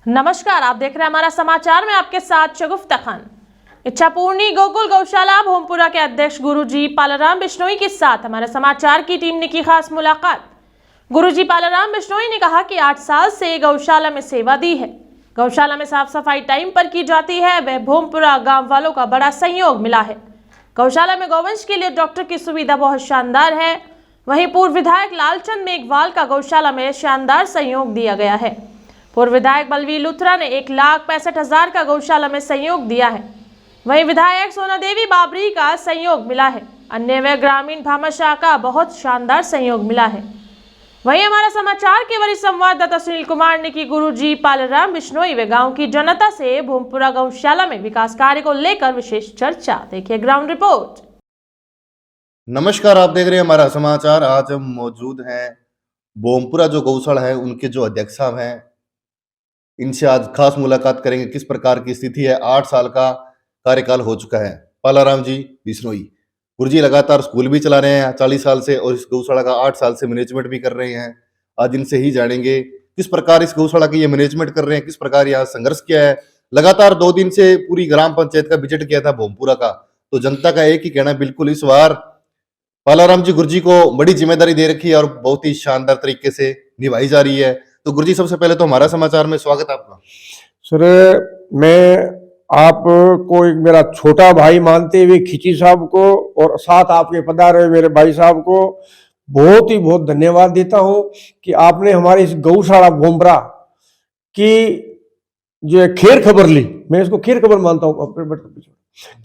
नमस्कार, आप देख रहे हैं हमारा समाचार में आपके साथ शगुफ्ता खान। इच्छापूर्णी गोकुल गौशाला भोमपुरा के अध्यक्ष गुरुजी पालाराम बिश्नोई के साथ हमारे समाचार की टीम ने की खास मुलाकात। गुरुजी पालाराम बिश्नोई ने कहा कि 8 साल से गौशाला में सेवा दी है। गौशाला में साफ सफाई टाइम पर की जाती है। वह भोमपुरा गांव वालों का बड़ा सहयोग मिला है। गौशाला में गौवंश के लिए डॉक्टर की सुविधा बहुत शानदार है। वहीं पूर्व विधायक लालचंद मेघवाल का गौशाला में शानदार सहयोग दिया गया है। पूर्व विधायक बलवीर लुथरा ने 1,65,000 का गौशाला में सहयोग दिया है। वहीं विधायक सोना देवी बाबरी का सहयोग मिला है। अन्य व ग्रामीण भामाशाह का बहुत शानदार सहयोग मिला है। वहीं हमारा समाचार के वरिष्ठ संवाददाता सुनील कुमार ने की गुरुजी पालाराम बिश्नोई व गांव की जनता से भोमपुरा गौशाला में विकास कार्य को लेकर विशेष चर्चा। देखिए ग्राउंड रिपोर्ट। नमस्कार, आप देख रहे हैं हमारा समाचार। आज हम मौजूद हैं भोमपुरा जो गौशाला है उनके जो अध्यक्ष साहब हैं, इनसे आज खास मुलाकात करेंगे। किस प्रकार की स्थिति है, 8 साल का कार्यकाल हो चुका है पालाराम जी बिश्नोई। गुरुजी लगातार स्कूल भी चला रहे हैं 40 साल से और इस गौशाला का 8 साल से मैनेजमेंट भी कर रहे हैं। आज इनसे ही जानेंगे किस प्रकार इस गौशाला की ये मैनेजमेंट कर रहे हैं, किस प्रकार यहाँ संघर्ष किया है। लगातार 2 दिन से पूरी ग्राम पंचायत का विजिट किया था भोमपुरा का, तो जनता का एक ही कहना है, बिल्कुल इस बार पालाराम जी गुरुजी को बड़ी जिम्मेदारी दे रखी है और बहुत ही शानदार तरीके से निभाई जा रही है। तो गुरुजी, सबसे पहले तो हमारा समाचार में स्वागत आपका। सर, मैं आपको एक मेरा छोटा भाई मानते हुए खिची साहब को और साथ आपके पधारे हुए मेरे भाई साहब को बहुत धन्यवाद देता हूं कि आपने हमारे इस गौशाला भोमपुरा की जो खैर खबर ली। मैं इसको खैर खबर मानता हूं,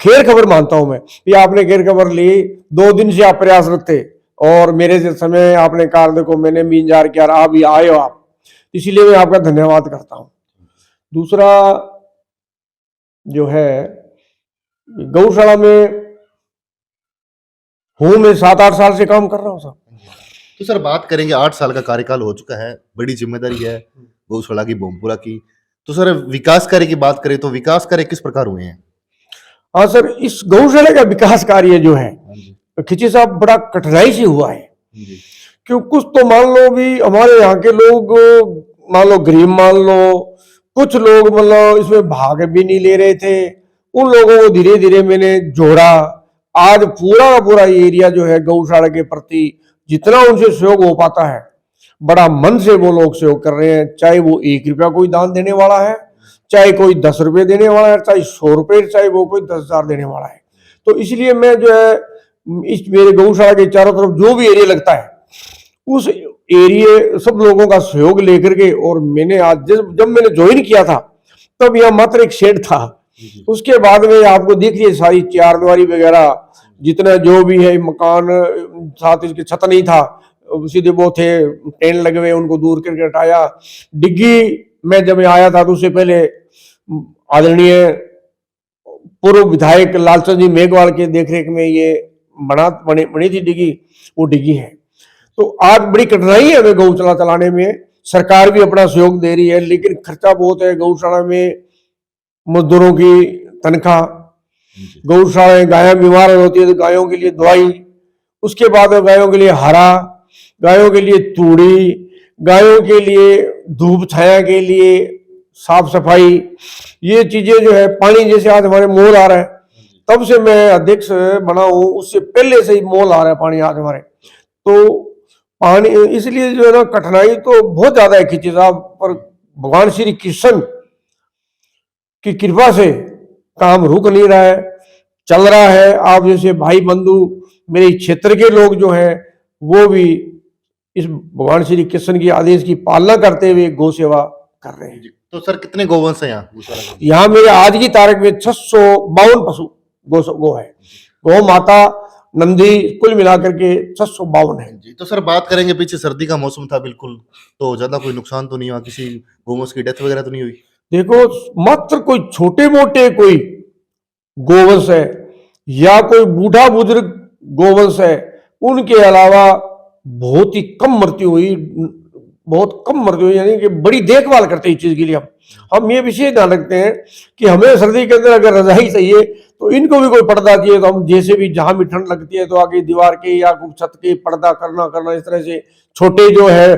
खैर खबर मानता हूं मैं कि आपने खैर खबर ली। 2 दिन से आप प्रयासरत थे और मेरे से समय आपने कहा, देखो मैंने भी इंतजार किया, आप ही आए हो आप, इसीलिए मैं आपका धन्यवाद करता हूं। दूसरा जो है, गौशाला में हूं मैं 7-8 साल से काम कर रहा हूं साहब। तो सर, बात करेंगे 8 साल का कार्यकाल हो चुका है, बड़ी जिम्मेदारी है गौशाला की भोमपुरा की। तो सर, विकास कार्य की बात करें तो विकास कार्य किस प्रकार हुए हैं? हाँ सर, इस गौशाला का विकास कार्य जो है खिची साहब बड़ा कठिनाई से हुआ है। क्यों, कुछ तो मान लो भी हमारे यहाँ के लोग, मान लो गरीब मान लो, कुछ लोग मतलब इसमें भाग भी नहीं ले रहे थे। उन लोगों को धीरे धीरे मैंने जोड़ा। आज पूरा का पूरा एरिया जो है गौशाला के प्रति जितना उनसे सहयोग हो पाता है, बड़ा मन से वो लोग सहयोग कर रहे हैं। चाहे वो 1 रुपया कोई दान देने वाला है, चाहे कोई 10 रुपये देने वाला है, चाहे 100 रुपये, चाहे वो कोई 10,000 देने वाला है। तो इसलिए मैं जो है इस मेरे गौशाला के चारों तरफ जो भी एरिया लगता है उस एरिया सब लोगों का सहयोग लेकर के, और मैंने आज जब मैंने ज्वाइन किया था तब यहाँ मात्र एक शेड था। उसके बाद में आपको देख रही है सारी चारदीवारी वगैरह जितना जो भी है मकान, साथ इसके छत नहीं था, सीधे वो थे टेंट लगे हुए, उनको दूर करके हटाया। डिग्गी में जब आया था तो उससे पहले आदरणीय पूर्व विधायक लालचंद जी मेघवाल के देखरेख में ये बनी थी डिग्गी, वो डिग्गी है। तो आज बड़ी कठिनाई है हमें गौशाला चलाने में। सरकार भी अपना सहयोग दे रही है, लेकिन खर्चा बहुत है गौशाला में। मजदूरों की तनख्वाह, गौशाला गायें बीमार होती है तो गायों के लिए दवाई, उसके बाद गायों के लिए हरा, गायों के लिए तूड़ी, गायों के लिए धूप छाया के लिए साफ सफाई, ये चीजें जो है। पानी जैसे आज हमारे मोल आ रहा है, तब से मैं अध्यक्ष बना हूं उससे पहले से ही मोल आ रहा है पानी आज हमारे। तो पानी इसलिए जो है ना, कठिनाई तो बहुत ज्यादा है खिची साहब, पर भगवान श्री कृष्ण की कृपा से काम रुक नहीं रहा है, चल रहा है। आप जैसे भाई बंधु मेरे क्षेत्र के लोग जो हैं वो भी इस भगवान श्री कृष्ण की आदेश की पालना करते हुए गौ सेवा कर रहे हैं। तो सर, कितने गोवंश हैं यहाँ मेरे आज की तारीख में 652 पशु गो है। गौ माता नंदी कुल मिलाकर के 652 है जी। तो सर, बात करेंगे, पीछे सर्दी का मौसम था बिल्कुल, तो ज्यादा कोई नुकसान तो नहीं हुआ, किसी गोवंश की डेथ वगैरह तो नहीं हुई? देखो, मात्र कोई छोटे मोटे कोई गोवंश है या कोई बूढ़ा बुजुर्ग गोवंश है, उनके अलावा बहुत ही कम मृत्यु हुई, बहुत कम मृत्यु हुई। यानी कि बड़ी देखभाल करते हैं इस चीज के लिए। हम ये विशेष ध्यान रखते हैं कि हमें सर्दी के अंदर अगर रजाई चाहिए तो इनको भी कोई पर्दा चाहिए, तो हम जैसे भी जहां भी ठंड लगती है तो आगे दीवार के या छत के पर्दा करना इस तरह से। छोटे जो है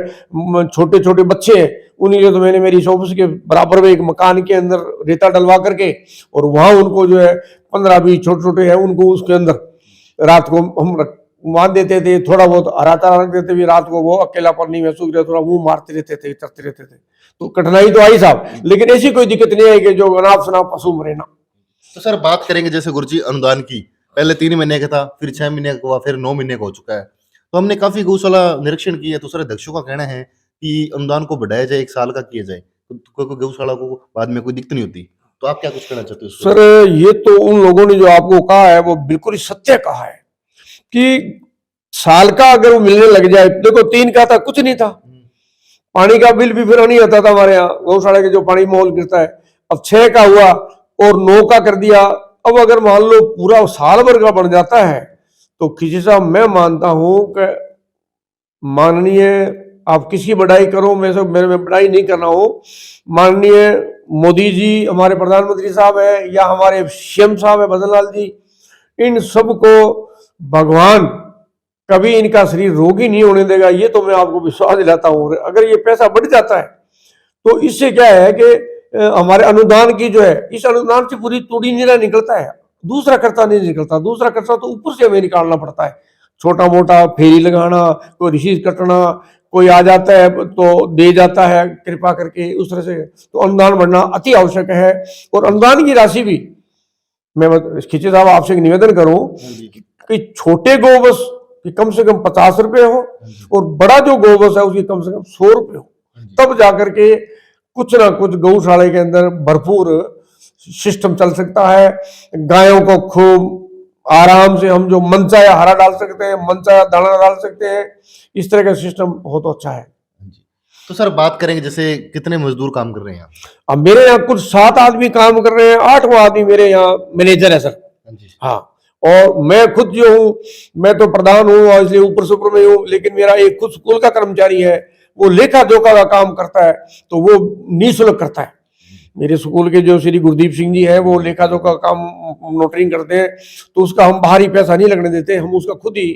छोटे छोटे बच्चे हैं उन्हीं ने तो मैंने मेरी इस ऑफिस के बराबर में एक मकान के अंदर रेता डलवा करके और वहां उनको जो है 15-20 छोटे छोटे है उनको उसके अंदर रात को हम मान देते थे, थोड़ा बहुत हरा चारा रख देते थे, रात को वो अकेलापन नहीं महसूस करते, थोड़ा मुंह मारते रहते थे, चरते रहते थे। तो कठिनाई तो आई साहब, लेकिन ऐसी कोई दिक्कत नहीं है कि जो अनाप शनाप पशु मरे ना। तो सर बात करेंगे जैसे गुरुजी अनुदान की, पहले 3 महीने का था, फिर 6 महीने का हुआ, फिर 9 महीने का हो चुका है। तो हमने काफी गौशाला निरीक्षण किया, तो सर अध्यक्षों का कहना है कि अनुदान को बढ़ाया जाए, 1 साल का किया जाए, तो कोई गौशाला को बाद में कोई दिक्कत नहीं होती। तो आप क्या कुछ कहना चाहते हो इस पे? सर ये तो उन लोगों ने जो आपको कहा है वो बिल्कुल ही सत्य कहा है कि साल का अगर वो मिलने लग जाए, देखो 3 का था कुछ नहीं था, पानी का बिल भी फिर नहीं आता था हमारे यहाँ गौशाला के जो पानी मोल गिरता है। अब 6 का हुआ और 9 का कर दिया। अब अगर मान लो पूरा साल भर का बन जाता है तो खिची साहब मैं मानता हूं कि माननीय, आप किसकी बड़ाई करो, मैं सब मेरे में बड़ाई नहीं कर रहा हूं, माननीय मोदी जी हमारे प्रधानमंत्री साहब है या हमारे सीएम साहब है भजन लाल जी, इन सबको भगवान कभी इनका शरीर रोगी नहीं होने देगा, ये तो मैं आपको विश्वास दिलाता हूँ। अगर ये पैसा बढ़ जाता है तो इससे क्या है कि हमारे अनुदान की जो है, इस अनुदान से पूरी तोड़ी नीरा निकलता है, दूसरा खर्चा नहीं निकलता। दूसरा खर्चा तो ऊपर से हमें निकालना पड़ता है, छोटा मोटा फेरी लगाना, कोई रिसीव कटना, कोई आ जाता है तो दे जाता है कृपा करके, उस तरह से। तो अनुदान बढ़ना अति आवश्यक है। और अनुदान की राशि भी मैं खिचे साहब आपसे निवेदन करूं कि छोटे गोवंश कि कम से कम 50 रुपए हो और बड़ा जो गोवंश है उसकी कम से कम 100 रुपए हो, तब जाकर के कुछ ना कुछ गौशाला के अंदर भरपूर सिस्टम चल सकता है। गायों को खूब आराम से हम जो मन चाहे हरा डाल सकते हैं, मन चाहे दाना डाल सकते हैं, इस तरह का सिस्टम हो तो अच्छा है। तो सर बात करेंगे जैसे कितने मजदूर काम कर रहे हैं यहाँ? अब मेरे यहाँ कुछ 7 आदमी काम कर रहे हैं, 8वां आदमी मेरे यहाँ मैनेजर है सर। हाँ, और मैं खुद जो हूँ, मैं तो प्रधान हूँ और इसलिए ऊपर सुपर में हूँ, लेकिन मेरा एक खुद स्कूल का कर्मचारी है, वो लेखा जोखा का काम करता है, तो वो निःशुल्क करता है। मेरे स्कूल के जो श्री गुरदीप सिंह जी है वो लेखा जोखा का काम नोटरिंग करते हैं, तो उसका हम बाहरी पैसा नहीं लगने देते, हम उसका खुद ही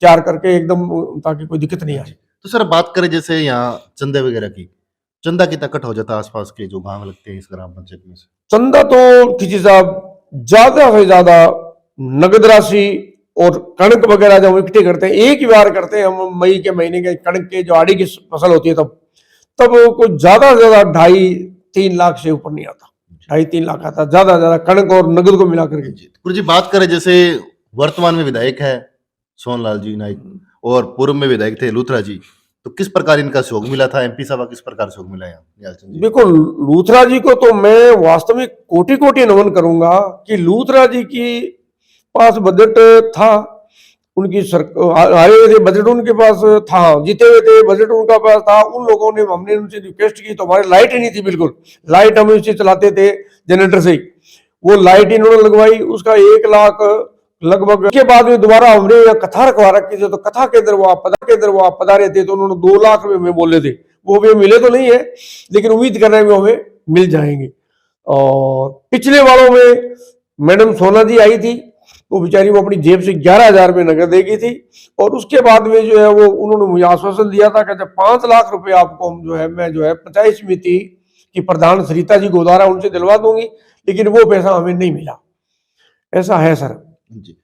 तैयार करके एकदम, ताकि कोई दिक्कत नहीं आए। तो सर बात करें जैसे यहाँ चंदे वगैरह की, चंदा कितना कट हो जाता है आसपास के जो गांव लगते हैं इस ग्राम पंचायत में से? चंदा तो किसी साहब ज्यादा से ज्यादा नगद राशि और कणक वगैरह जब इकट्ठे करते हैं, एक ही बार करते हैं हम, मई के महीने के कणक के जो आड़ी की फसल होती है तब कोई ज्यादा से ज्यादा 2.5-3 लाख से ऊपर नहीं आता, 2.5-3 लाख आता ज्यादा ज्यादा कणक और नगद को मिलाकर के। गुरु जी बात करें जैसे वर्तमान में विधायक है सोनलाल जी नाइक और पूर्व में विधायक थे लूथरा जी, तो किस प्रकार इनका सहयोग मिला था? एमपी साहब किस प्रकार सहयोग मिला यहाँ? देखो लूथरा जी को तो मैं वास्तव में कोटि कोटि नमन करूंगा कि लूथरा जी की पास बजट था, उनकी आए हुए थे बजट उनके पास था, जीते हुए थे बजट उनका पास था। उन लोगों ने, हमने उनसे रिक्वेस्ट की तो हमारी लाइट ही नहीं थी बिल्कुल, लाइट हम इससे चलाते थे जनरेटर से, वो लाइट इन्होंने लगवाई, उसका 1 लाख लगभग के बाद में दोबारा हमने यहाँ कथा रखवा रखी थी, तो कथा के अंदर वो आप पधारे थे तो उन्होंने 2 लाख रुपए में बोले थे, वो भी मिले तो नहीं है लेकिन उम्मीद कर रहे हैं हमें मिल जाएंगे। और पिछले वालों में मैडम सोना जी आई थी, वो बेचारी वो अपनी जेब से 11,000 में नगद देगी थी, और उसके बाद में जो है वो उन्होंने मुझे आश्वासन दिया था कि जब 5 लाख रुपए आपको हम जो है मैं जो है पंचायत समिति की प्रधान सरिता जी गोदारा उनसे दिलवा दूंगी, लेकिन वो पैसा हमें नहीं मिला। ऐसा है सर जी।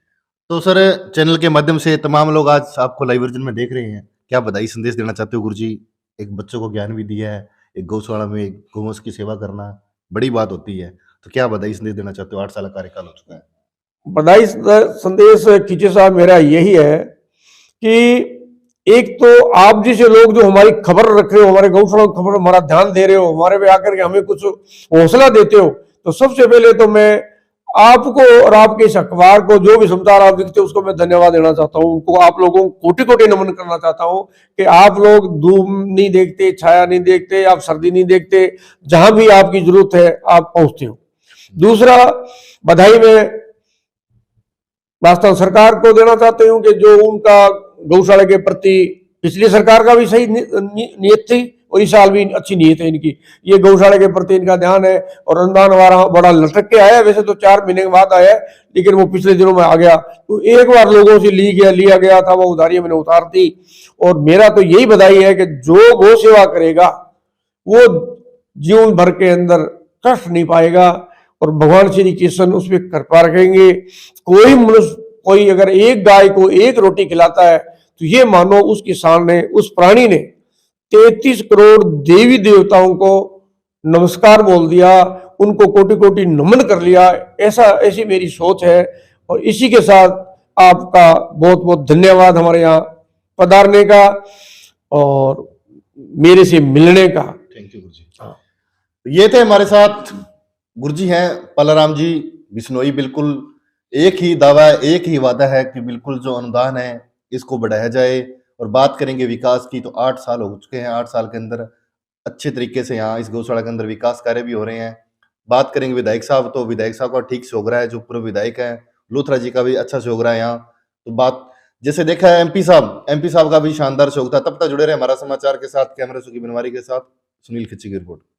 तो सर चैनल के माध्यम से तमाम लोग आज आपको लाइव वर्जन में देख रहे हैं, क्या बधाई संदेश देना चाहते हो गुरुजी? एक बच्चों को ज्ञान भी दिया है, एक गौशाला में एक गौवंश की सेवा करना बड़ी बात होती है, तो क्या बधाई संदेश देना चाहते हो? 8 साल का कार्यकाल हो चुका है। बधाई संदेश खींचे साहब मेरा यही है कि एक तो आप जैसे लोग जो हमारी खबर रख रहे हो, हमारे गौशाला की खबर, हमारा ध्यान दे रहे हो, हमारे पे आकर के हमें कुछ हौसला देते हो, तो सबसे पहले तो मैं आपको और आपके इस अखबार को, जो भी समाचार आप लिखते हो उसको मैं धन्यवाद देना चाहता हूँ। उनको, आप लोगों को कोटि कोटि नमन करना चाहता हूँ कि आप लोग धूप नहीं देखते, छाया नहीं देखते, आप सर्दी नहीं देखते, जहां भी आपकी जरूरत है आप पहुंचते हो। दूसरा बधाई में वास्तव सरकार को देना चाहते हूँ कि जो उनका गौशाला के प्रति, पिछली सरकार का भी सही नीयत थी और इस साल भी अच्छी नीयत है इनकी, ये गौशाला के प्रति इनका ध्यान है। और अनुदान हमारा बड़ा लटक के आया, वैसे तो 4 महीने के बाद आया, लेकिन वो पिछले दिनों में आ गया, तो एक बार लोगों से लिया गया था, वो उधारी मैंने उतार दी। और मेरा तो यही बधाई है कि जो गौ सेवा करेगा वो जीवन भर के अंदर कष्ट नहीं पाएगा और भगवान श्री कृष्ण उस पर कृपा रखेंगे। कोई मनुष्य, कोई अगर एक गाय को एक रोटी खिलाता है तो ये मानो उस किसान ने, उस प्राणी ने 33 करोड़ देवी देवताओं को नमस्कार बोल दिया, उनको कोटि कोटि नमन कर लिया। ऐसी मेरी सोच है। और इसी के साथ आपका बहुत बहुत धन्यवाद हमारे यहाँ पधारने का और मेरे से मिलने का। थैंक यू गुरुजी। ये थे हमारे साथ गुरुजी हैं पालाराम जी बिश्नोई। बिल्कुल एक ही दावा है, एक ही वादा है कि बिल्कुल जो अनुदान है इसको बढ़ाया जाए। और बात करेंगे विकास की तो 8 साल हो चुके हैं। 8 साल के अंदर अच्छे तरीके से यहाँ इस गौशाला के अंदर विकास कार्य भी हो रहे हैं। बात करेंगे विधायक साहब तो विधायक साहब का ठीक से हो रहा है, जो पूर्व विधायक है लूथरा जी का भी अच्छा से हो रहा है यहाँ। तो बात जैसे देखा है एमपी साहब का भी शानदार शौक था। तब तक जुड़े रहे हमारा समाचार के साथ। कैमरा सुखी बनवारी के साथ सुनील खिच्ची की रिपोर्ट।